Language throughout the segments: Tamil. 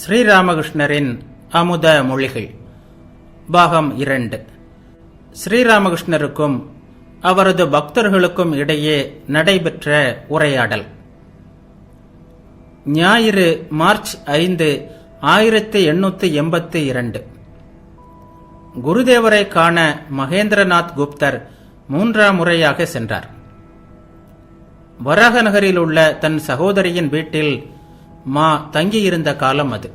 ஸ்ரீராமகிருஷ்ணரின் அமுத மொழிகள் பாகம் 2. ஸ்ரீராமகிருஷ்ணருக்கும் அவரது பக்தர்களுக்கும் இடையே நடைபெற்ற உரையாடல். ஞாயிறு மார்ச் 5, 1882. குருதேவரை காண மகேந்திரநாத் குப்தர் 3ஆம் முறையாக சென்றார். வராக நகரில் உள்ள தன் சகோதரியின் வீட்டில் மா தங்கியிருந்த காலம் அது.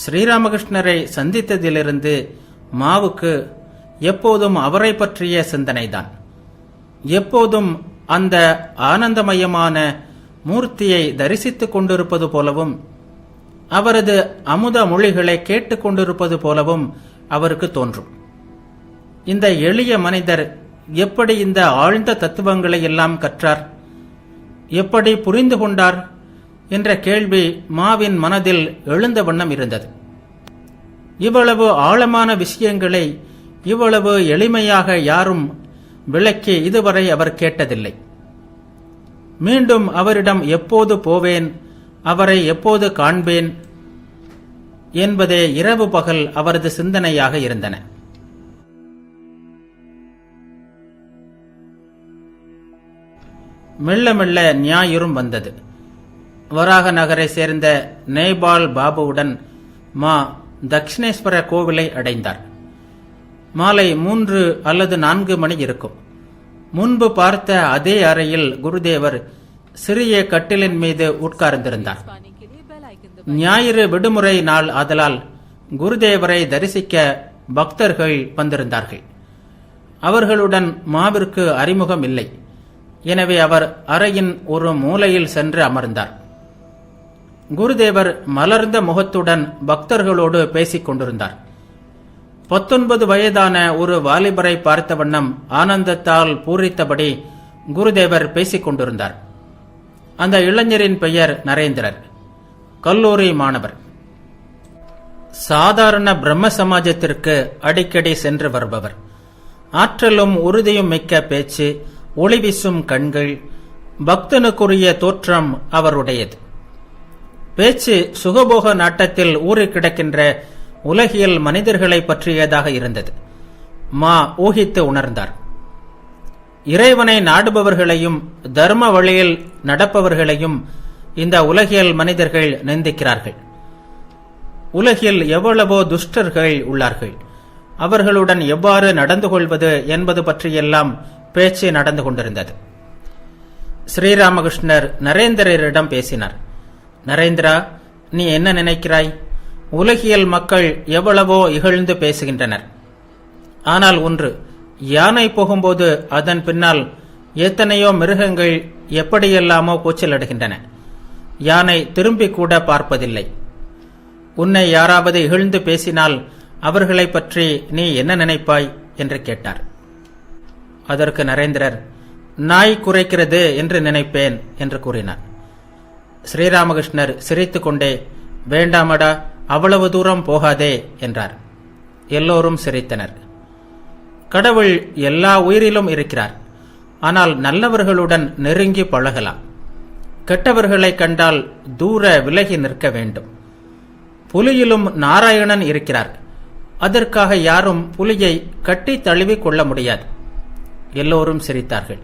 ஸ்ரீராமகிருஷ்ணரை சந்தித்ததிலிருந்து மாவுக்கு எப்போதும் அவரை பற்றிய சிந்தனைதான். எப்போதும் அந்த ஆனந்தமயமான மூர்த்தியை தரிசித்துக் கொண்டிருப்பது போலவும் அவரது அமுத மொழிகளை கேட்டுக் கொண்டிருப்பது போலவும் அவருக்கு தோன்றும். இந்த எளிய மனிதர் எப்படி இந்த ஆழ்ந்த தத்துவங்களை எல்லாம் கற்றார், எப்படி புரிந்து கொண்டார் என்ற கேள்வி மாவின் மனதில் எழுந்த வண்ணம் இருந்தது. இவ்வளவு ஆழமான விஷயங்களை இவ்வளவு எளிமையாக யாரும் விளக்கி இதுவரை அவர் கேட்டதில்லை. மீண்டும் அவரிடம் எப்போது போவேன், அவரை எப்போது காண்பேன் என்பதே இரவு பகல் அவரது சிந்தனையாக இருந்தன. மெல்ல மெல்ல ஞாயிறும் வந்தது. வராக நகரை சேர்ந்த நேபாள் பாபுவுடன் மா தக்ஷிணேஸ்வர கோவிலை அடைந்தார். மாலை 3 அல்லது 4 மணி இருக்கும். முன்பு பார்த்த அதே அறையில் குருதேவர் சிறிய கட்டிலின் மீது உட்கார்ந்திருந்தார். ஞாயிறு விடுமுறை நாள் ஆதலால் குருதேவரை தரிசிக்க பக்தர்கள் வந்திருந்தார்கள். அவர்களுடன் மாவிற்கு அறிமுகம் இல்லை. எனவே அவர் அறையின் ஒரு மூலையில் சென்று அமர்ந்தார். குருதேவர் மலர்ந்த முகத்துடன் பக்தர்களோடு பேசிக் கொண்டிருந்தார். 19 வயதான ஒரு வாலிபரை பார்த்த வண்ணம் ஆனந்தத்தால் பூரித்தபடி குருதேவர் பேசிக் கொண்டிருந்தார். அந்த இளைஞரின் பெயர் நரேந்திரர், கல்லூரி மாணவர். சாதாரண பிரம்ம சமாஜத்திற்கு அடிக்கடி சென்று வருபவர். ஆற்றலும் உறுதியும் மிக்க பேச்சு, ஒளி வீசும் கண்கள், பக்தனுக்குரிய தோற்றம் அவருடையது. பேச்சு சுகபோக நாட்டத்தில் ஊறி கிடக்கின்ற உலகியல் மனிதர்களை பற்றியதாக இருந்தது. மா ஊகித்து உணர்ந்தார். இறைவனை நாடுபவர்களையும் தர்ம வழியில் நடப்பவர்களையும் இந்த உலகியல் மனிதர்கள் நிந்திக்கிறார்கள். உலகில் எவ்வளவோ துஷ்டர்கள் உள்ளார்கள், அவர்களுடன் எவ்வாறு நடந்து கொள்வது என்பது பற்றியெல்லாம் பேச்சு நடந்து கொண்டிருந்தது. ஸ்ரீராமகிருஷ்ணர் நரேந்திரரிடம் பேசினார். நரேந்திரா, நீ என்ன நினைக்கிறாய்? உலகியல் மக்கள் எவ்வளவோ இகழ்ந்து பேசுகின்றனர். ஆனால் ஒன்று, யானை போகும்போது அதன் பின்னால் எத்தனையோ மிருகங்கள் எப்படியெல்லாமோ கூச்சலிடுகின்றன. யானை திரும்பி கூட பார்ப்பதில்லை. உன்னை யாராவது இகழ்ந்து பேசினால் அவர்களை பற்றி நீ என்ன நினைப்பாய் என்று கேட்டார். அதற்கு நரேந்திரர், நாய் குறைக்கிறது என்று நினைப்பேன் என்று கூறினார். ஸ்ரீராமகிருஷ்ணர் சிரித்துக் கொண்டே, வேண்டாமடா, அவ்வளவு தூரம் போகாதே என்றார். எல்லோரும் சிரித்தனர். கடவுள் எல்லா உயிரிலும் இருக்கிறார். ஆனால் நல்லவர்களுடன் நெருங்கி பழகலாம். கெட்டவர்களை கண்டால் தூர விலகி நிற்க வேண்டும். புலியிலும் நாராயணன் இருக்கிறார். அதற்காக யாரும் புலியை கட்டி தழுவிக் கொள்ள முடியாது. எல்லோரும் சிரித்தார்கள்.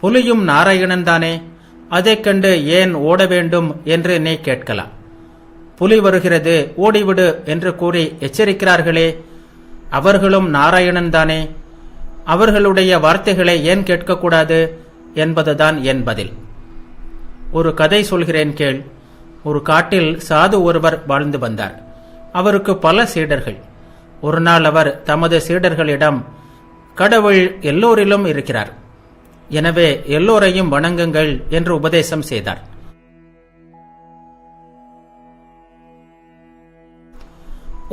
புலியும் நாராயணன் தானே, அதைக் கண்டு ஏன் ஓட வேண்டும் என்று நீ கேட்கலாம். புலி வருகிறது, ஓடிவிடு என்று கூறி எச்சரிக்கிறார்களே, அவர்களும் நாராயணன் தானே. அவர்களுடைய வார்த்தைகளை ஏன் கேட்கக்கூடாது என்பதுதான் என் பதில். ஒரு கதை சொல்கிறேன் கேள். ஒரு காட்டில் சாது ஒருவர் வாழ்ந்து வந்தார். அவருக்கு பல சீடர்கள். ஒரு நாள் அவர் தமது சீடர்களிடம், கடவுள் எல்லோரிலும் இருக்கிறார், எனவே எல்லோரையும் வணங்குங்கள் என்று உபதேசம் செய்தார்.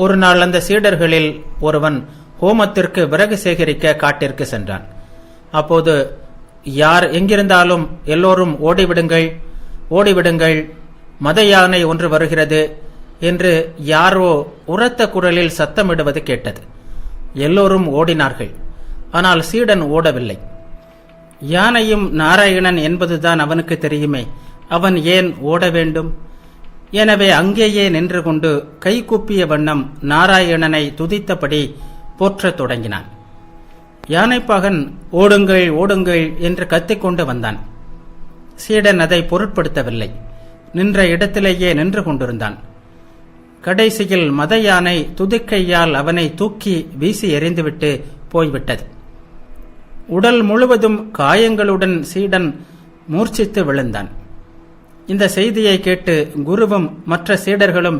ஒரு நாள் அந்த சீடர்களில் ஒருவன் ஹோமத்திற்கு விறகு சேகரிக்க காட்டிற்கு சென்றான். அப்போது, யார் எங்கிருந்தாலும் எல்லோரும் ஓடிவிடுங்கள், ஓடிவிடுங்கள், மத யானை ஒன்று வருகிறது என்று யாரோ உரத்த குரலில் சத்தமிடுவது கேட்டது. எல்லோரும் ஓடினார்கள். ஆனால் சீடன் ஓடவில்லை. யானையும் நாராயணன் என்பதுதான் அவனுக்கு தெரியுமே, அவன் ஏன் ஓட வேண்டும்? எனவே அங்கேயே நின்று கொண்டு கைகூப்பிய வண்ணம் நாராயணனை துதித்தபடி போற்றத் தொடங்கினான். யானைப்பாகன் ஓடுங்கள் ஓடுங்கள் என்று கத்திக்கொண்டு வந்தான். சீடன் அதை பொருட்படுத்தவில்லை. நின்ற இடத்திலேயே நின்று கொண்டிருந்தான். கடைசியில் மத யானை துதிக்கையால் அவனை தூக்கி வீசி எறிந்துவிட்டு போய்விட்டது. உடல் முழுவதும் காயங்களுடன் சீடன் மூர்ச்சித்து விழுந்தான். இந்த செய்தியை கேட்டு குருவும் மற்ற சீடர்களும்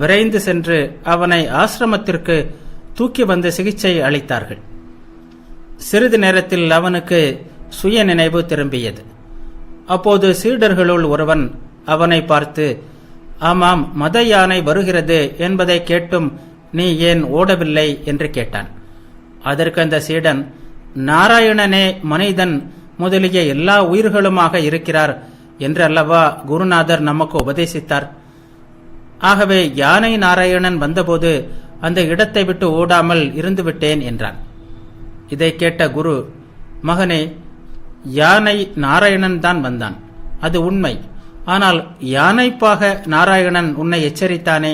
விரைந்து சென்று அவனை ஆசிரமத்திற்கு தூக்கி வந்து சிகிச்சை அளித்தார்கள். சிறிது நேரத்தில் அவனுக்கு சுய நினைவு திரும்பியது. அப்போது சீடர்களுள் ஒருவன் அவனை பார்த்து, ஆமாம், மத யானை வருகிறது என்பதை கேட்டும் நீ ஏன் ஓடவில்லை என்று கேட்டான். அதற்கு அந்த சீடன், நாராயணனே மனிதன் முதலிய எல்லா உயிர்களுமாக இருக்கிறார் என்று அல்லவா குருநாதர் நமக்கு உபதேசித்தார். ஆகவே யானை நாராயணன் வந்தபோது அந்த இடத்தை விட்டு ஓடாமல் இருந்துவிட்டேன் என்றான். இதை கேட்ட குரு, மகனே, யானை நாராயணன் தான் வந்தான், அது உண்மை. ஆனால் யானைப்பாக நாராயணன் உன்னை எச்சரித்தானே.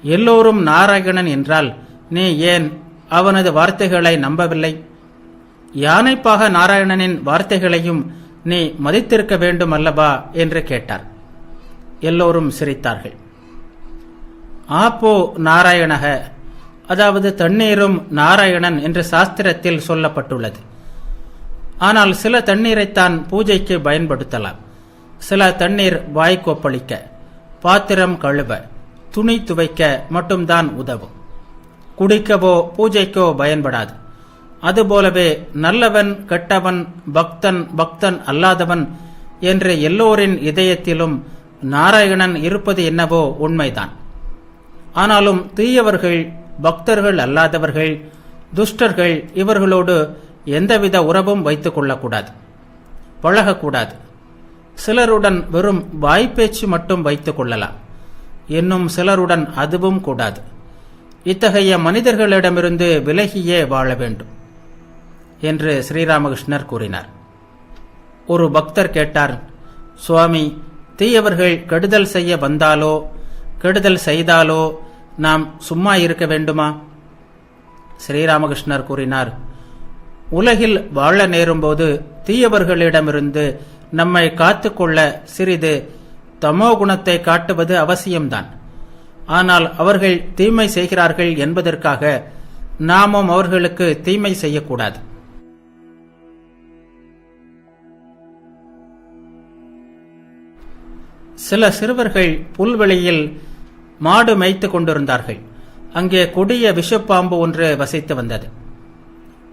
எல்லோரும் நாராயணன் என்றால் நீ ஏன் அவனது வார்த்தைகளை நம்பவில்லை? யானைப்பாக நாராயணனின் வார்த்தைகளையும் நீ மதித்திருக்க வேண்டும் அல்லவா என்று கேட்டார். எல்லோரும் சிரித்தார்கள். ஆப்போ நாராயணக, அதாவது தண்ணீரும் நாராயணன் என்று சாஸ்திரத்தில் சொல்லப்பட்டுள்ளது. ஆனால் சில தண்ணீரைத்தான் பூஜைக்கு பயன்படுத்தலாம். சில தண்ணீர் வாய் கொப்பளிக்க, பாத்திரம் கழுவ, துணி துவைக்க மட்டும்தான் உதவும். குடிக்கவோ பூஜைக்கோ பயன்படாது. அதுபோலவே நல்லவன் கெட்டவன், பக்தன் பக்தன் அல்லாதவன் என்று எல்லோரின் இதயத்திலும் நாராயணன் இருப்பது என்னவோ உண்மைதான். ஆனாலும் தீயவர்கள், பக்தர்கள் அல்லாதவர்கள், துஷ்டர்கள் இவர்களோடு எந்தவித உறவும் வைத்துக் கொள்ளக்கூடாது, பழகக்கூடாது. சிலருடன் வெறும் வாய்ப்பேச்சு மட்டும் வைத்துக் கொள்ளலாம். இன்னும் சிலருடன் அதுவும் கூடாது. இத்தகைய மனிதர்களிடமிருந்து விலகியே வாழ வேண்டும் என்று ஸ்ரீராமகிருஷ்ணர் கூறினார். ஒரு பக்தர் கேட்டார், சுவாமி, தீயவர்கள் கெடுதல் செய்ய வந்தாலோ கெடுதல் செய்தாலோ நாம் சும்மா இருக்க வேண்டுமா? ஸ்ரீராமகிருஷ்ணர் கூறினார், உலகில் வாழ நேரும்போது தீயவர்களிடமிருந்து நம்மை காத்துக்கொள்ள சிறிது தமோ குணத்தை காட்டுவது அவசியம்தான். ஆனால் அவர்கள் தீமை செய்கிறார்கள் என்பதற்காக நாமும் அவர்களுக்கு தீமை செய்யக்கூடாது. சில சிறுவர்கள் புல்வெளியில் மாடு மேய்த்து கொண்டிருந்தார்கள். அங்கே கொடிய விஷப்பாம்பு ஒன்று வசித்து வந்தது.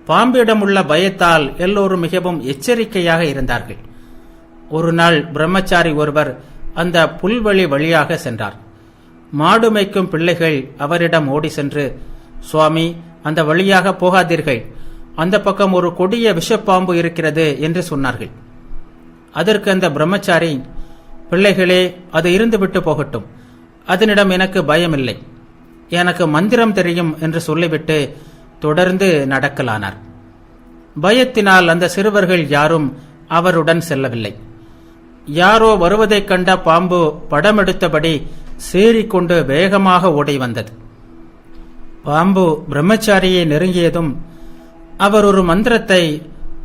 பாம்பிடமுள்ள பயத்தால் எல்லோரும் மிகவும் எச்சரிக்கையாக இருந்தார்கள். ஒரு நாள் பிரம்மச்சாரி ஒருவர் அந்த புல்வெளி வழியாக சென்றார். மாடு மேய்க்கும் பிள்ளைகள் அவரிடம் ஓடி சென்று, சுவாமி, அந்த வழியாக போகாதீர்கள், அந்த பக்கம் ஒரு கொடிய விஷப்பாம்பு இருக்கிறது என்று சொன்னார்கள். அதற்கு அந்த பிரம்மச்சாரி, பிள்ளைகளே, அது இருந்துவிட்டு போகட்டும், அதனிடம் எனக்கு பயமில்லை, எனக்கு மந்திரம் தெரியும் என்று சொல்லிவிட்டு தொடர்ந்து நடக்கலானார். பயத்தினால் அந்த சிறுவர்கள் யாரும் அவருடன் செல்லவில்லை. யாரோ வருவதைக் கண்ட பாம்பு படமெடுத்தபடி சீறிக்கொண்டு வேகமாக ஓடி வந்தது. பாம்பு பிரம்மச்சாரியை நெருங்கியதும் அவர் ஒரு மந்திரத்தை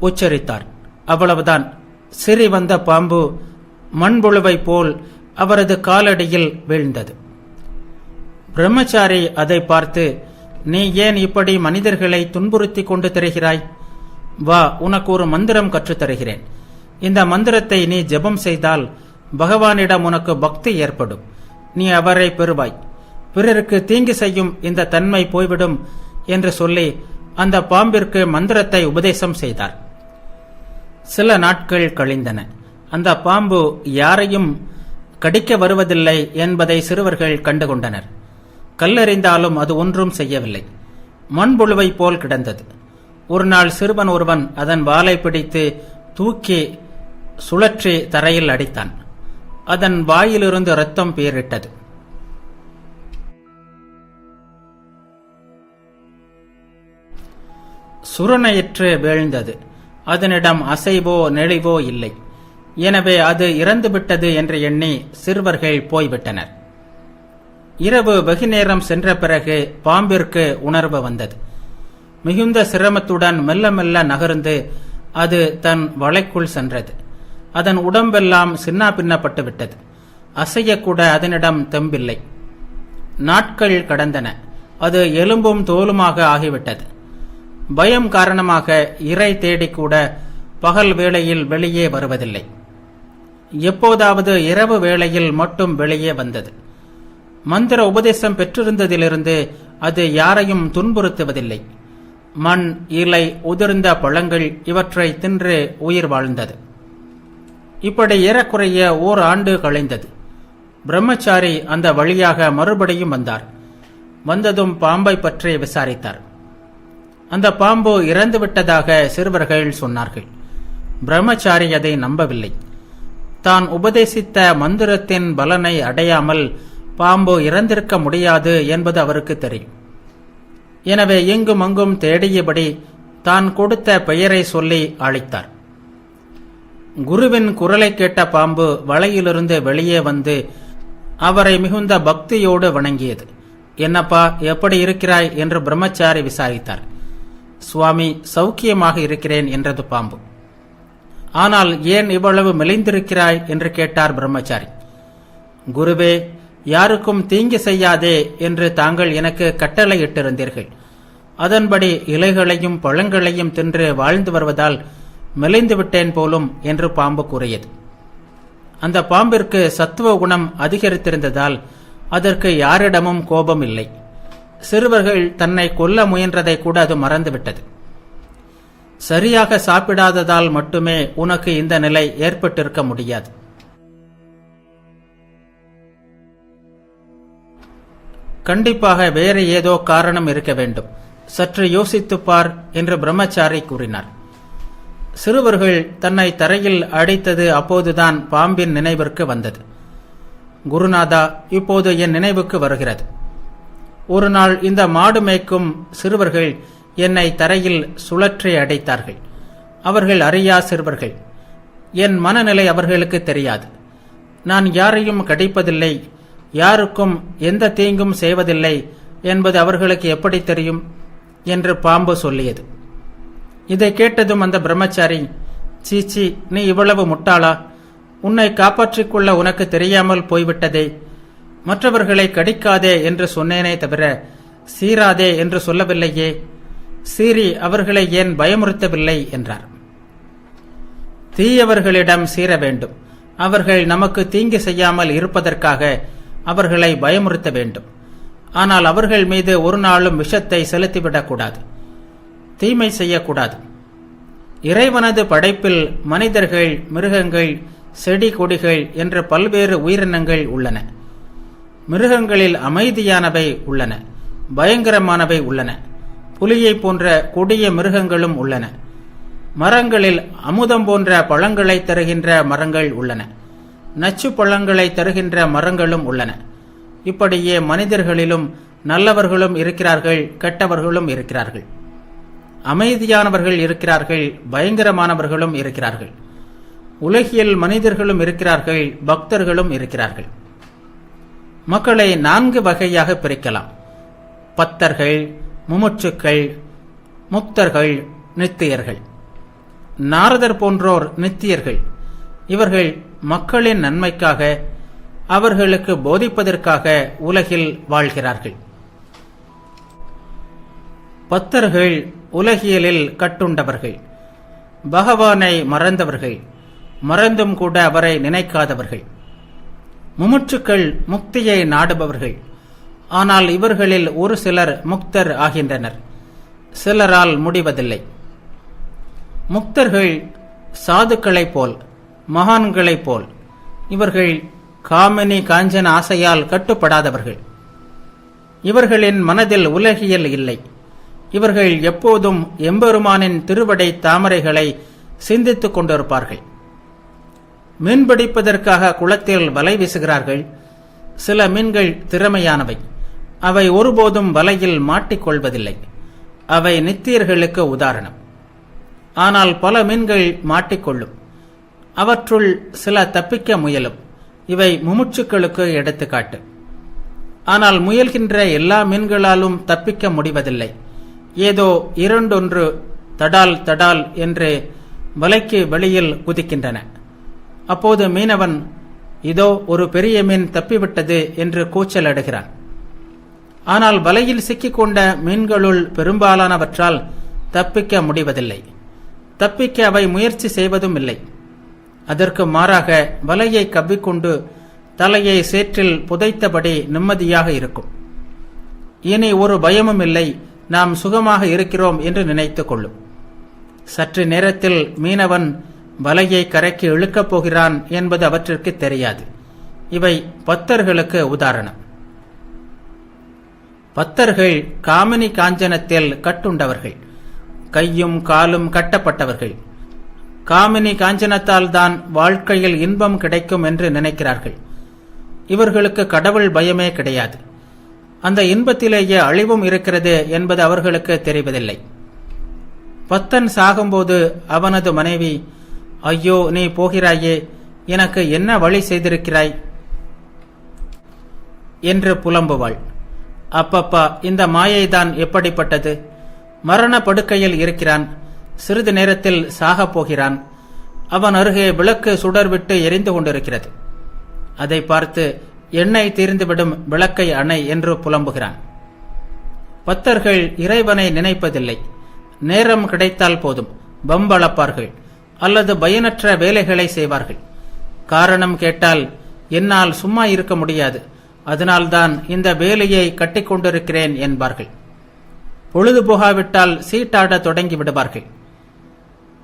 உச்சரித்தார். அவ்வளவுதான். சிறி வந்த பாம்பு மண்புழுவை போல் அவரது காலடியில் வீழ்ந்தது. பிரம்மச்சாரி அதை பார்த்து, நீ ஏன் இப்படி மனிதர்களை துன்புறுத்தி கொண்டு திரிகிறாய்? வா, உனக்கு ஒரு மந்திரம் கற்றுத்தருகிறேன். இந்த மந்திரத்தை நீ ஜெபம் செய்தால் பகவானிடம் உனக்கு பக்தி ஏற்படும். நீ அவரை பெறுவாய். பிறருக்கு தீங்கு செய்யும் இந்த தன்மை போய்விடும் என்று சொல்லி அந்த பாம்பிற்கு மந்திரத்தை உபதேசம் செய்தார். சில நாட்கள் கழிந்தன. அந்த பாம்பு யாரையும் கடிக்க வருவதில்லை என்பதை சிறுவர்கள் கண்டுகொண்டனர். கல்லெறிந்தாலும் அது ஒன்றும் செய்யவில்லை. மண்புழுவை போல் கிடந்தது. ஒரு நாள் சிறுவன் ஒருவன் அதன் வாலை பிடித்து தூக்கி சுழற்றி தரையில் அடித்தான். அதன் வாயிலிருந்து இரத்தம் பீரிட்டது. சுரணையிற்று வீழ்ந்தது. அதனிடம் அசைவோ நெளிவோ இல்லை. எனவே அது இறந்துவிட்டது என்று எண்ணி சிறுவர்கள் போய்விட்டனர். இரவு வெகுநேரம் சென்ற பிறகு பாம்பிற்கு உணர்வு வந்தது. மிகுந்த சிரமத்துடன் மெல்ல மெல்ல நகர்ந்து அது தன் வலைக்குள் சென்றது. அதன் உடம்பெல்லாம் சின்னா பின்னப்பட்டு விட்டது. அசையக்கூட அதனிடம் தெம்பில்லை. நாட்கள் கடந்தன. அது எலும்பும் தோலுமாக ஆகிவிட்டது. பயம் காரணமாக இரை தேடிக்கூட பகல் வேளையில் வெளியே வருவதில்லை. எப்போதாவது இரவு வேளையில் மட்டும் வெளியே வந்தது. மந்திர உபதேசம் பெற்றிருந்ததிலிருந்து அது யாரையும் துன்புறுத்துவதில்லை. மண், இலை, உதிர்ந்த பழங்கள் இவற்றை தின்று உயிர் வாழ்ந்தது. இப்படி ஏறக்குறைய ஓராண்டு கழிந்தது. பிரம்மச்சாரி அந்த வழியாக மறுபடியும் வந்தார். வந்ததும் பாம்பை பற்றி விசாரித்தார். அந்த பாம்பு இறந்துவிட்டதாக சிறுவர்கள் சொன்னார்கள். பிரம்மச்சாரி அதை நம்பவில்லை. தான் உபதேசித்த மந்திரத்தின் பலனை அடையாமல் பாம்பு இறந்திருக்க முடியாது என்பது அவருக்கு தெரியும். எனவே எங்கும் அங்கும் தேடியபடி தான் கொடுத்த பெயரை சொல்லி அழைத்தார். குருவின் குரலை கேட்ட பாம்பு வலையிலிருந்து வெளியே வந்து அவரை மிகுந்த பக்தியோடு வணங்கியது. என்னப்பா, எப்படி இருக்கிறாய் என்று பிரம்மச்சாரி விசாரித்தார். சுவாமி, சௌக்கியமாக இருக்கிறேன் என்றது பாம்பு. ஆனால் ஏன் இவ்வளவு மெலிந்திருக்கிறாய் என்று கேட்டார் பிரம்மச்சாரி. குருவே, யாருக்கும் தீங்கு செய்யாதே என்று தாங்கள் எனக்கு கட்டளை இட்டிருந்தீர்கள். அதன்படி இலைகளையும் பழங்களையும் தின்று வாழ்ந்து வருவதால் மெலிந்து விட்டேன் போலும் என்று பாம்பு கூறியது. அந்த பாம்பிற்கு சத்துவ குணம் அதிகரித்திருந்ததால் அதற்கு யாரிடமும் கோபம் இல்லை. சிறுவர்கள் தன்னை கொல்ல முயன்றதை கூட அது மறந்துவிட்டது. சரியாக சாப்பிடாததால் மட்டுமே உனக்கு இந்த நிலை ஏற்பட்டிருக்க முடியாது. கண்டிப்பாக வேறு ஏதோ காரணம் இருக்க வேண்டும். சற்று யோசித்துப்பார் என்று பிரம்மச்சாரி கூறினார். சிறுவர்கள் தன்னை தரையில் அடித்தது அப்போதுதான் பாம்பின் நினைவிற்கு வந்தது. குருநாதா, இப்போது என் நினைவுக்கு வருகிறது. ஒரு நாள் இந்த மாடு மேய்க்கும் சிறுவர்கள் என்னை தரையில் சுழற்றி அடைத்தார்கள். அவர்கள் அறியா சிறுவர்கள். என் மனநிலை அவர்களுக்கு தெரியாது. நான் யாரையும் கடிப்பதில்லை, யாருக்கும் எந்த தீங்கும் செய்வதில்லை என்பது அவர்களுக்கு எப்படி தெரியும் என்று பாம்பு சொல்லியது. இதை கேட்டதும் அந்த பிரம்மச்சாரி, சீச்சி, நீ இவ்வளவு முட்டாளா? உன்னை காப்பாற்றிக் கொள்ள உனக்கு தெரியாமல் போய்விட்டதே. மற்றவர்களை கடிக்காதே என்று சொன்னேனே தவிர சீராதே என்று சொல்லவில்லையே. சீறி அவர்களை ஏன் பயமுறுத்தவில்லை என்றார். தீயவர்களிடம் சீர வேண்டும். அவர்கள் நமக்கு தீங்கு செய்யாமல் இருப்பதற்காக அவர்களை பயமுறுத்த வேண்டும். ஆனால் அவர்கள் மீது ஒரு நாளும் விஷத்தை செலுத்திவிடக்கூடாது. தீமை செய்யக்கூடாது. இறைவனது படைப்பில் மனிதர்கள், மிருகங்கள், செடி கொடிகள் என்ற பல்வேறு உயிரினங்கள் உள்ளன. மிருகங்களில் அமைதியானவை உள்ளன, பயங்கரமானவை உள்ளன. புலியை போன்ற கொடிய மிருகங்களும் உள்ளன. மரங்களில் அமுதம் போன்ற பழங்களை தருகின்ற மரங்கள் உள்ளன. நச்சு பழங்களை தருகின்ற மரங்களும் உள்ளன. இப்படியே மனிதர்களிலும் நல்லவர்களும் இருக்கிறார்கள், கெட்டவர்களும் இருக்கிறார்கள். அமைதியானவர்கள் இருக்கிறார்கள், பயங்கரமானவர்களும் இருக்கிறார்கள். உலகியல் மனிதர்களும் இருக்கிறார்கள், பக்தர்களும் இருக்கிறார்கள். மக்களை 4 வகையாக பிரிக்கலாம். பத்தர்கள், முமுட்சுக்கள், முக்தர்கள், நித்தியர்கள். நாரதர் போன்றோர் நித்தியர்கள். இவர்கள் மக்களின் நன்மைக்காக, அவர்களுக்கு போதிப்பதற்காக உலகில் வாழ்கிறார்கள். பத்தர்கள் உலகியலில் கட்டுண்டவர்கள், பகவானை மறந்தவர்கள், மறந்தும் கூட அவரை நினைக்காதவர்கள். முமுட்சுக்கள் முக்தியை நாடுபவர்கள். ஆனால் இவர்களில் ஒரு சிலர் முக்தர் ஆகின்றனர், சிலரால் முடிவதில்லை. முக்தர்கள் சாதுக்களைப் போல், மகான்களைப் போல். இவர்கள் காமினி காஞ்சன ஆசையால் கட்டுப்படாதவர்கள். இவர்களின் மனதில் உலகியல் இல்லை. இவர்கள் எப்போதும் எம்பெருமானின் திருவடை தாமரைகளை சிந்தித்துக் கொண்டிருப்பார்கள். மீன்பிடிப்பதற்காக குளத்தில் வலை வீசுகிறார்கள். சில மீன்கள் திறமையானவை. அவை ஒருபோதும் வலையில் மாட்டிக்கொள்வதில்லை. அவை நித்தியர்களுக்கு உதாரணம். ஆனால் பல மீன்கள் மாட்டிக்கொள்ளும். அவற்றுள் சில தப்பிக்க முயலும். இவை முமுட்சுக்களுக்கு எடுத்துக்காட்டு. ஆனால் முயல்கின்ற எல்லா மீன்களாலும் தப்பிக்க முடிவதில்லை. ஏதோ இரண்டொன்று தடால் தடால் என்று வலைக்கு வெளியில் குதிக்கின்றன. அப்போது மீனவன், இதோ ஒரு பெரிய மீன் தப்பிவிட்டது என்று கூச்சலிடுகிறான். ஆனால் வலையில் சிக்கிக்கொண்ட மீன்களுள் பெரும்பாலானவற்றால் தப்பிக்க முடிவதில்லை. தப்பிக்க அவை முயற்சி செய்வதும் இல்லை. அதற்கு மாறாக வலையை கவ்விக்கொண்டு தலையை சேற்றில் புதைத்தபடி நிம்மதியாக இருக்கும். இனி ஒரு பயமும் இல்லை, நாம் சுகமாக இருக்கிறோம் என்று நினைத்துக் கொள்ளும். சற்று நேரத்தில் மீனவன் வலையை கரைக்கு இழுக்கப் போகிறான் என்பது அவற்றிற்கு தெரியாது. இவை பத்தர்களுக்கு உதாரணம். பத்தர்கள் காமினி காஞ்சனத்தில் கட்டுண்டவர்கள், கையும் காலும் கட்டப்பட்டவர்கள். காமினி காஞ்சனத்தால் தான் வாழ்க்கையில் இன்பம் கிடைக்கும் என்று நினைக்கிறார்கள். இவர்களுக்கு கடவுள் பயமே கிடையாது. அந்த இன்பத்திலேயே அழிவும் இருக்கிறது என்பது அவர்களுக்கு தெரிவதில்லை. பத்தன் சாகும்போது அவனது மனைவி, ஐயோ நீ போகிறாயே, எனக்கு என்ன வழி செய்திருக்கிறாய் என்று புலம்புவாள். அப்பப்பா, இந்த மாயைதான் எப்படிப்பட்டது! மரண படுக்கையில் இருக்கிறான், சிறிது நேரத்தில் சாகப் போகிறான். அவன் அருகே விளக்கு சுடர்விட்டு எரிந்து கொண்டிருக்கிறது. அதை பார்த்து எண்ணெய் தீர்ந்துவிடும், விளக்கை அணை என்று புலம்புகிறான். பத்தர்கள் இறைவனை நினைப்பதில்லை. நேரம் கிடைத்தால் போதும் பம்பளப்பார்கள் அல்லது பயனற்ற வேலைகளை செய்வார்கள். காரணம் கேட்டால், என்னால் சும்மா இருக்க முடியாது, அதனால்தான் இந்த வேலையை கட்டிக்கொண்டிருக்கிறேன் என்பார்கள். பொழுது போகாவிட்டால் சீட்டாட தொடங்கி விடுவார்கள்.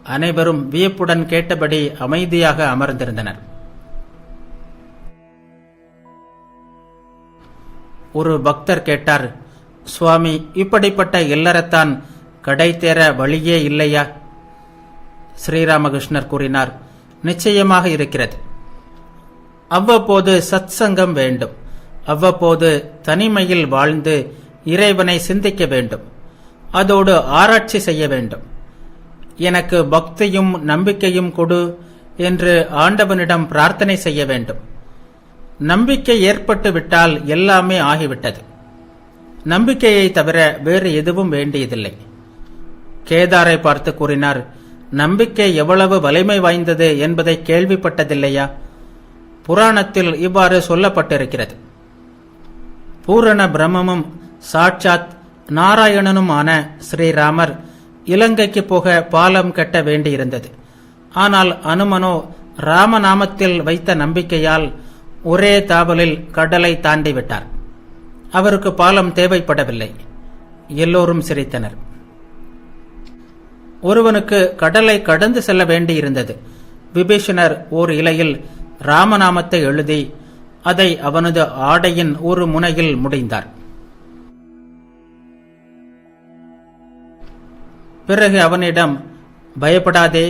அனைவரும் வியப்புடன் கேட்டபடி அமைதியாக அமர்ந்திருந்தனர். ஒரு பக்தர் கேட்டார், சுவாமி, இப்படிப்பட்ட இல்லறத்தான் கடை தேர வழியே இல்லையா? ஸ்ரீராமகிருஷ்ணர் கூறினார், நிச்சயமாக இருக்கிறது. அவ்வப்போது சத்சங்கம் வேண்டும். அவ்வப்போது தனிமையில் வாழ்ந்து இறைவனை சிந்திக்க வேண்டும். அதோடு ஆராய்ச்சி செய்ய வேண்டும். எனக்கு பக்தியும் நம்பிக்கையும் கொடு என்று ஆண்டவனிடம் பிரார்த்தனை செய்ய வேண்டும். நம்பிக்கை ஏற்பட்டு விட்டால் எல்லாமே ஆகிவிட்டது. நம்பிக்கையை தவிர வேறு எதுவும் வேண்டியதில்லை. கேதாரை பார்த்து கூறினார், நம்பிக்கை எவ்வளவு வலிமை வாய்ந்தது என்பதை கேள்விப்பட்டதில்லையா? புராணத்தில் இவ்வாறு சொல்லப்பட்டிருக்கிறது. பூரண பிரம்மமும் சாட்சாத் நாராயணனுமான ஸ்ரீராமர் இலங்கைக்கு போக பாலம் கட்ட வேண்டியிருந்தது. ஆனால் அனுமனோ ராமநாமத்தில் வைத்த நம்பிக்கையால் ஒரே தாவலில் கடலை தாண்டிவிட்டார். அவருக்கு பாலம் தேவைப்படவில்லை. எல்லோரும் சிரித்தனர். ஒருவனுக்கு கடலை கடந்து செல்ல வேண்டியிருந்தது. விபீஷணர் ஓர் இலையில் ராமநாமத்தை எழுதி அதை அவனது ஆடையின் ஒரு முனையில் முடிந்தார். பிறகு அவனிடம், பயப்படாதே,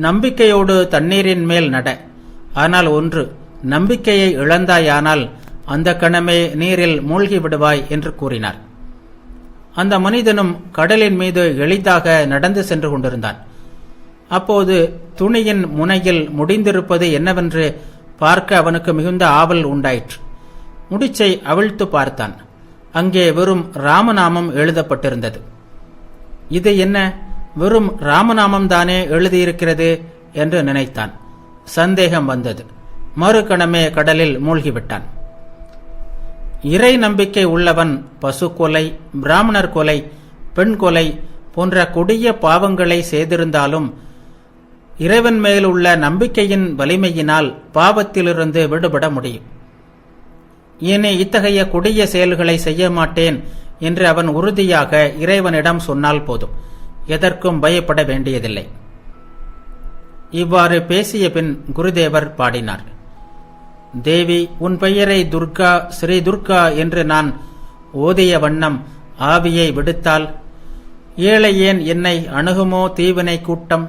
நம்பிக்கையோடு தண்ணீரின் மேல் நட. ஆனால் ஒன்று, நம்பிக்கையை இழந்தாயானால் அந்த கணமே நீரில் மூழ்கி விடுவாய் என்று கூறினார். அந்த மனிதனும் கடலின் மீது எளிதாக நடந்து சென்று கொண்டிருந்தான். அப்போது துணியின் முனையில் முடிந்திருப்பது என்னவென்று பார்க்க அவனுக்கு மிகுந்த ஆவல் உண்டாயிற்று. முடிச்சை அவிழ்த்து பார்த்தான். அங்கே வெறும் ராமநாமம் எழுதப்பட்டிருந்தது. இது என்ன, வெறும் ராமநாமம் தானே எழுதியிருக்கிறது என்று நினைத்தான். சந்தேகம் வந்தது. மறுகணமே கடலில் மூழ்கிவிட்டான். இறை நம்பிக்கை உள்ளவன் பசு கொலை, பிராமணர் கொலை, பெண் கொலை போன்ற கொடிய பாவங்களை செய்திருந்தாலும் இறைவன் மேலுள்ள நம்பிக்கையின் வலிமையினால் பாவத்திலிருந்து விடுபட முடியும். இனி இத்தகைய கொடிய செயல்களை செய்ய மாட்டேன் என்று அவன் உறுதியாக இறைவனிடம் சொன்னால் போதும். எதற்கும் பயப்பட வேண்டியதில்லை. இவ்வாறு பேசிய பின் குருதேவர் பாடினார். தேவி, உன் பெயரை துர்கா, ஸ்ரீ துர்கா என்று நான் ஓதிய வண்ணம் ஆவியை விடுத்தால் ஏழையேன் என்னை அணுகுமோ தீவினை கூட்டம்?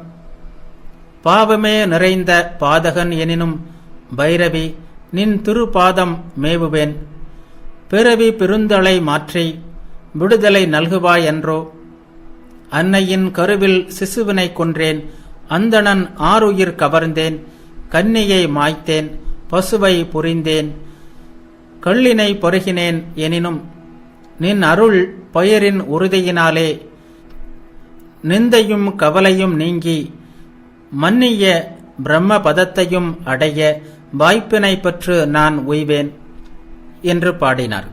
பாவமே நிறைந்த பாதகன் எனினும் பைரவி, நின் திருப்பாதம் மேவுவேன். பிறவி பெருந்தளை மாற்றி விடுதலை நல்குவாய் என்றோ? அன்னையின் கருவில் சிசுவினை கொன்றேன், அந்தணன் ஆருயிர் கவர்ந்தேன், கன்னியை மாய்த்தேன், பசுவை புரிந்தேன், கள்ளினை பருகினேன். எனினும் நின் அருள் பெயரின் உறுதியினாலே நிந்தையும் கவலையும் நீங்கி மன்னிய பிரம்ம பதத்தையும் அடைய வாய்ப்பினை பெற்று நான் உய்வேன் என்று பாடினார்.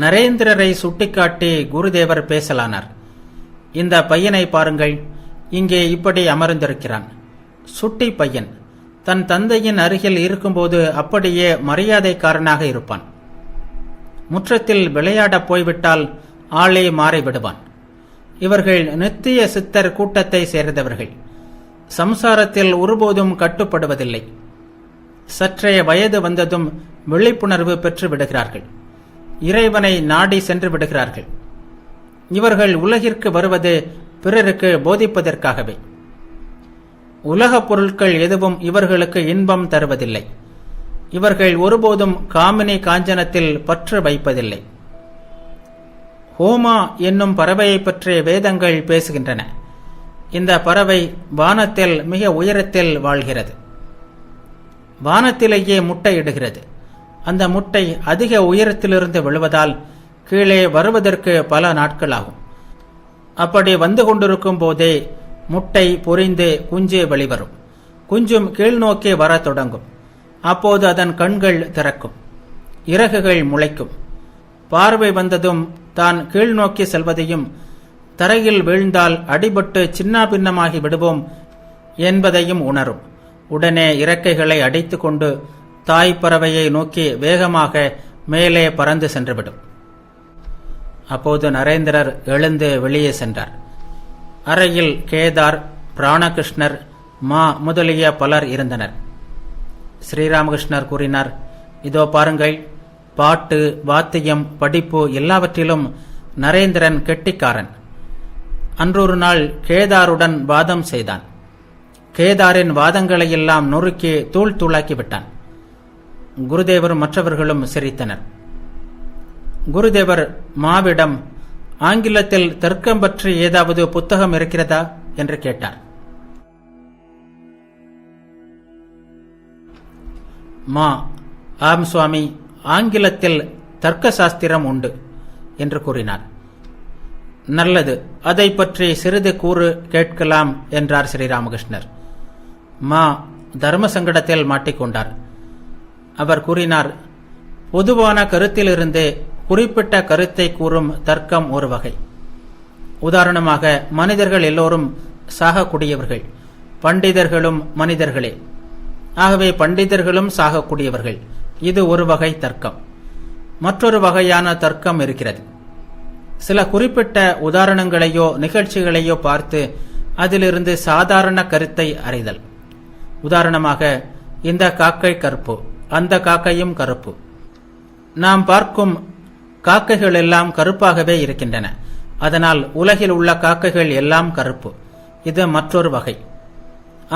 நரேந்திரரை சுட்டிக்காட்டி குருதேவர் பேசலானார். இந்த பையனை பாருங்கள், இங்கே இப்படி அமர்ந்திருக்கிறான். சுட்டி பையன் தன் தந்தையின் அருகில் இருக்கும்போது அப்படியே மரியாதைக்காரனாக இருப்பான். முற்றத்தில் விளையாடப் போய்விட்டால் ஆளே மாறிவிடுவான். இவர்கள் நித்திய சித்தர் கூட்டத்தை சேர்ந்தவர்கள். சம்சாரத்தில் ஒருபோதும் கட்டுப்படுவதில்லை. சற்றைய வயது வந்ததும் விழிப்புணர்வு பெற்று விடுகிறார்கள். இறைவனை நாடி சென்று விடுகிறார்கள். இவர்கள் உலகிற்கு வருவது பிறருக்கு போதிப்பதற்காகவே. உலகப் பொருட்கள் எதுவும் இவர்களுக்கு இன்பம் தருவதில்லை. இவர்கள் ஒருபோதும் காமினி காஞ்சனத்தில் பற்று வைப்பதில்லை. ஹோமா என்னும் பறவையை பற்றி வேதங்கள் பேசுகின்றன. இந்த பறவை வானத்தில் மிக உயரத்தில் வாழ்கிறது. வானத்திலேயே முட்டையிடுகிறது. அந்த முட்டை அதிக உயரத்திலிருந்து விழுவதால் கீழே வருவதற்கு பல நாட்கள் ஆகும். அப்படி வந்து கொண்டிருக்கும் போதே முட்டை பொரிந்து குஞ்சு வெளிவரும். குஞ்சும் கீழ்நோக்கி வர தொடங்கும். அப்போது அதன் கண்கள் திறக்கும், இறகுகள் முளைக்கும். பார்வை வந்ததும் தான் கீழ்நோக்கி செல்வதையும் தரையில் வீழ்ந்தால் அடிபட்டு சின்னாபின்னமாகி விடுவோம் என்பதையும் உணரும். உடனே இறக்கைகளை அடித்து கொண்டு தாய் பறவையை நோக்கி வேகமாக மேலே பறந்து சென்றுவிடும். அப்போது நரேந்திரர் எழுந்து வெளியே சென்றார். அறையில் கேதார், பிராணகிருஷ்ணர், மா முதலிய பலர் இருந்தனர். ஸ்ரீராமகிருஷ்ணர் கூறினார், இதோ பாருங்கள், பாட்டு, வாத்தியம், படிப்பு எல்லாவற்றிலும் நரேந்திரன் கெட்டிக்காரன். அன்றொரு நாள் கேதாருடன் வாதம் செய்தான். கேதாரின் வாதங்களையெல்லாம் நொறுக்கி தூள் தூளாக்கி விட்டான். குருதேவரும் மற்றவர்களும் சிரித்தனர். குருதேவர் மாவிடம், ஆங்கிலத்தில் தர்க்கம் பற்றி ஏதாவது புத்தகம் இருக்கிறதா என்று கேட்டார். மா, ஆம் சுவாமி, ஆங்கிலத்தில் தர்க்க சாஸ்திரம் உண்டு என்று கூறினார். நல்லது, அதை பற்றி சிறிது கூறு, கேட்கலாம் என்றார் ஸ்ரீராமகிருஷ்ணர். மா தர்ம சங்கடத்தில் மாட்டிக்கொண்டார். அவர் கூறினார், பொதுவான கருத்திலிருந்து குறிப்பிட்ட கருத்தை கூறும் தர்க்கம் ஒரு வகை. உதாரணமாக, மனிதர்கள் எல்லோரும் சாகக்கூடியவர்கள், பண்டிதர்களும் மனிதர்களே. ஆகவே பண்டிதர்களும் சாகக்கூடியவர்கள். இது ஒரு வகை தர்க்கம். மற்றொரு வகையான தர்க்கம் இருக்கிறது. சில குறிப்பிட்ட உதாரணங்களையோ நிகழ்ச்சிகளையோ பார்த்து அதிலிருந்து சாதாரண கருத்தை அறிதல். உதாரணமாக, இந்த காக்கை கருப்பு, அந்த காக்கையும் கருப்பு. நாம் பார்க்கும் காக்கைகள் எல்லாம் கருப்பாகவே இருக்கின்றன. அதனால் உலகில் உள்ள காக்கைகள் எல்லாம் கருப்பு. இது மற்றொரு வகை.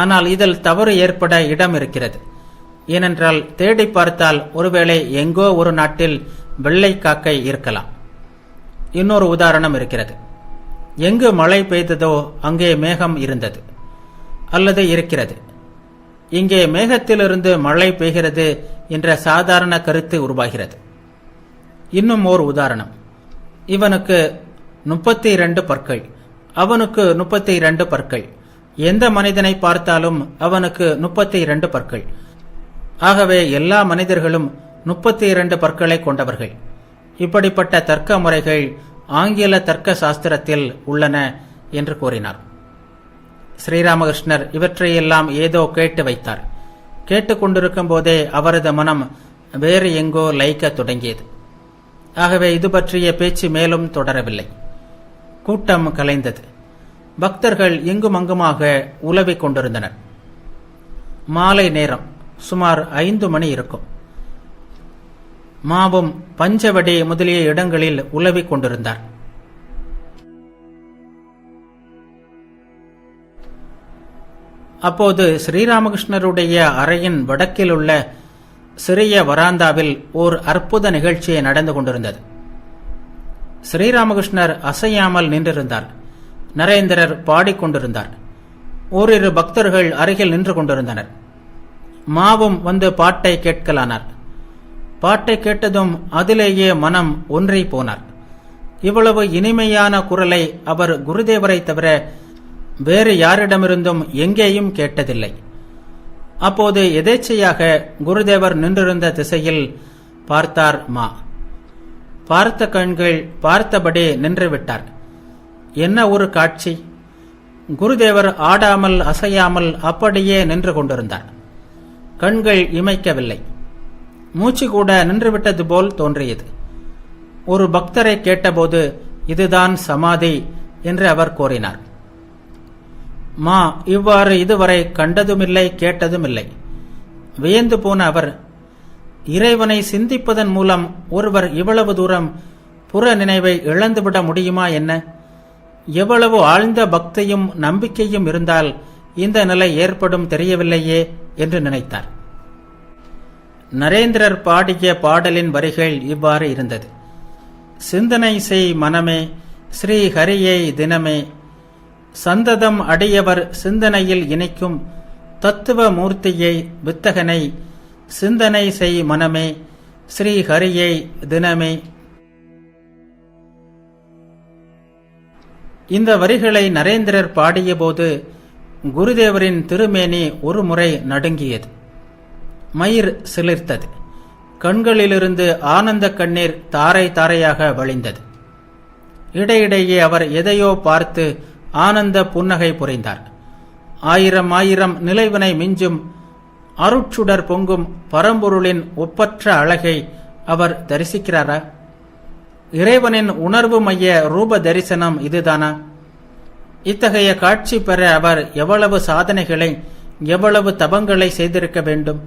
ஆனால் இதில் தவறு ஏற்பட இடம் இருக்கிறது. ஏனென்றால் தேடி பார்த்தால் ஒருவேளை எங்கோ ஒரு நாட்டில் வெள்ளை காக்கை இருக்கலாம். இன்னொரு உதாரணம் இருக்கிறது. எங்கு மழை பெய்ததோ அங்கே மேகம் இருந்தது அல்லது இருக்கிறது. இங்கே மேகத்திலிருந்து மழை பெய்கிறது என்ற சாதாரண கருத்து உருவாகிறது. இன்னும் ஓர் உதாரணம். இவனுக்கு 32 பற்கள், அவனுக்கு 32 பற்கள். எந்த மனிதனை பார்த்தாலும் அவனுக்கு 32 பற்கள். ஆகவே எல்லா மனிதர்களும் 32 பற்களை கொண்டவர்கள். இப்படிப்பட்ட தர்க்க முறைகள் ஆங்கில தர்க்க சாஸ்திரத்தில் உள்ளன என்று கூறினார். ஸ்ரீராமகிருஷ்ணர் இவற்றையெல்லாம் ஏதோ கேட்டு வைத்தார். கேட்டுக்கொண்டிருக்கும் போதே அவரது மனம் வேறு எங்கோ லயிக்க தொடங்கியது. ஆகவே இது பற்றிய பேச்சு மேலும் தொடரவில்லை. கூட்டம் கலைந்தது. பக்தர்கள் எங்குமங்குமாக உலவிக் கொண்டிருந்தனர். மாலை நேரம், சுமார் 5 மணி இருக்கும். மாவும் பஞ்சவடி முதலிய இடங்களில் உலவிக் கொண்டிருந்தார். அப்போது ஸ்ரீராமகிருஷ்ணருடைய அறையின் வடக்கில் உள்ள சிறிய வராந்தாவில் ஓர் அற்புத நிகழ்ச்சி நடந்து கொண்டிருந்தது. ஸ்ரீராமகிருஷ்ணர் அசையாமல் நின்றிருந்தார். நரேந்திரர் பாடிக்கொண்டிருந்தார். ஓரிரு பக்தர்கள் அருகில் நின்று கொண்டிருந்தனர். மாவும் வந்து பாட்டை கேட்கலானார். பாட்டை கேட்டதும் அதிலேயே மனம் ஒன்றி போனார். இவ்வளவு இனிமையான குரலை அவர் குருதேவரை தவிர வேறு யாரிடமிருந்தும் எங்கேயும் கேட்டதில்லை. அப்போது எதேச்சையாக குருதேவர் நின்றிருந்த திசையில் பார்த்தார் மா. பார்த்த கண்கள் பார்த்தபடி நின்றுவிட்டார். என்ன ஒரு காட்சி! குருதேவர் ஆடாமல் அசையாமல் அப்படியே நின்று கொண்டிருந்தார். கண்கள் இமைக்கவில்லை. மூச்சு கூட நின்றுவிட்டது போல் தோன்றியது. ஒரு பக்தரை கேட்டபோது இதுதான் சமாதி என்று அவர் கூறினார். மா இவ்வாறு இதுவரை கண்டதுமில்லை, கேட்டதுமில்லை. வியந்து போன அவர், இறைவனை சிந்திப்பதன் மூலம் ஒருவர் இவ்வளவு தூரம் புற நினைவை இழந்துவிட முடியுமா என்ன? எவ்வளவு ஆழ்ந்த பக்தியும் நம்பிக்கையும் இருந்தால் இந்த நிலை ஏற்படும் தெரியவில்லையே என்று நினைத்தார். நரேந்திரர் பாடிய பாடலின் வரிகள் இவ்வாறு இருந்தது. சிந்தனை செய் மனமே ஸ்ரீ ஹரியை தினமே, சந்ததம் அடியவர் சிந்தனையில் இணைக்கும் தத்துவ மூர்த்தியை வித்தகனை, சிந்தனை செய் மனமே ஸ்ரீ ஹரியை தினமே. இந்த வரிகளை நரேந்திரர் பாடியபோது குருதேவரின் திருமேனி ஒரு முறை நடுங்கியது. மயிர் சிலிர்த்தது. கண்களிலிருந்து ஆனந்த கண்ணீர் தாரை தாரையாக வழிந்தது. இடையிடையே அவர் எதையோ பார்த்து ஆனந்த புன்னகை புரிந்தார். ஆயிரம் ஆயிரம் நிலைவினை மிஞ்சும் அருட்சுடர் பொங்கும் பரம்பொருளின் ஒப்பற்ற அழகை அவர் தரிசிக்கிறாரா? இறைவனின் உணர்வு மைய ரூப தரிசனம் இதுதானா? இத்தகைய காட்சி பெற அவர் எவ்வளவு சாதனைகளை, எவ்வளவு தபங்களை செய்திருக்க வேண்டும்?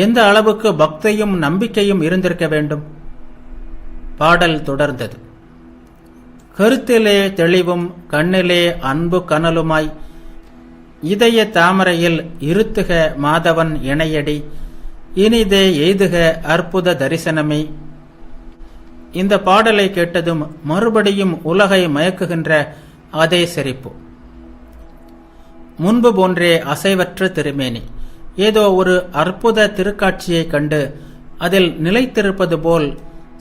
எந்த அளவுக்கு பக்தியும் நம்பிக்கையும் இருந்திருக்க வேண்டும்? பாடல் தொடர்ந்தது. கருத்திலே தெளிவும் கண்ணிலே அன்பு கனலுமாய், இதய தாமரையில் இருத்துக மாதவன் இணையடி, இனிதே எய்துக அற்புத தரிசனமே. இந்த பாடலை கேட்டதும் மறுபடியும் உலகை மயக்குகின்ற அதே சிரிப்பு. முன்பு போன்றே அசைவற்ற திருமேனி. ஏதோ ஒரு அற்புத திருக்காட்சியை கண்டு அதில் நிலைத்திருப்பது போல்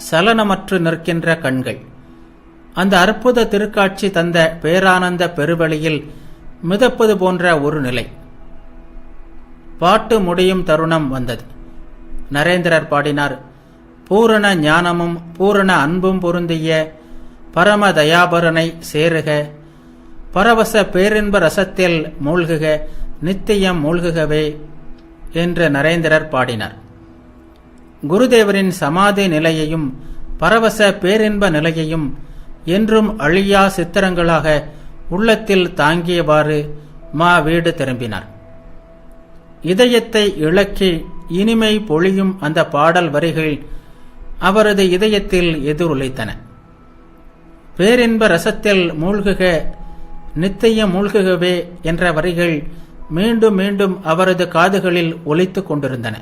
சலனமற்று நிற்கின்ற கண்கள். அந்த அற்புத திருக்காட்சி தந்த பேரானந்த பெருவெளியில் மிதப்பது போன்ற ஒரு நிலை. பாட்டு முடியும் தருணம் வந்தது. நரேந்திரர் பாடினார். பூரண ஞானமும் பூரண அன்பும் பொருந்திய பரம தயாபரனை சேருக, பரவச பேரின்ப ரசத்தில் மூழ்குக, நித்தியம் மூழ்குகவே என்று நரேந்திரர் பாடினார். குருதேவரின் சமாதி நிலையையும் பரவச பேரின்ப நிலையையும் என்றும் அழியா சித்திரங்களாக உள்ளத்தில் தாங்கியவாறு மா வீடு திரும்பினார். இதயத்தை இழக்கி இனிமை பொழியும் அந்த பாடல் வரிகள் அவரது இதயத்தில் எதிரொலித்தன. பேரின்ப ரசத்தில் மூழ்குக, நித்தியம் மூழ்குகவே என்ற வரிகள் மீண்டும் மீண்டும் அவரது காதுகளில் ஒலித்துக் கொண்டிருந்தன.